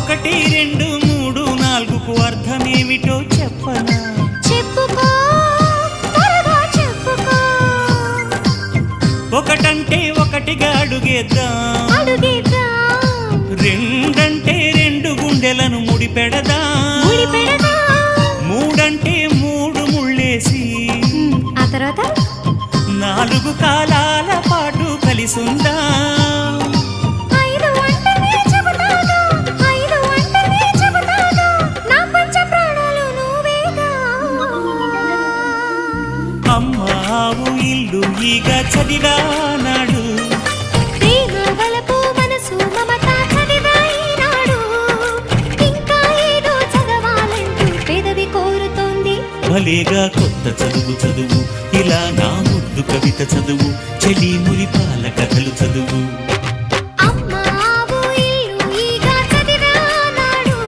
ఒకటి రెండు మూడు నాలుగుకు అర్థమేమిటో చెప్పనా? చెప్పుకో త్వరగా చెప్పుకో. ఒకటంటే ఒకటిగా అడుగేద్దాం, రెండంటే రెండు గుండెలను ముడిపెడదాం, మూడంటే మూడు ముళ్ళేసి ఆ తర్వాత నాలుగు కాలాల పాటు కలిసుందాం. అమ్మావు ఇల్లు ఈగ చదివానాడు, ప్రేమ వలపు మనసు మమత చదివాయినాడు. ఇంకా ఏదో చదవాలంటూ పెదవి కోరుతోంది. భలేగా కొత్త చదువు చదువు, ఇలా నా ముద్దు కవిత చదువు, చెలి మురిపాల కథలు చదువు.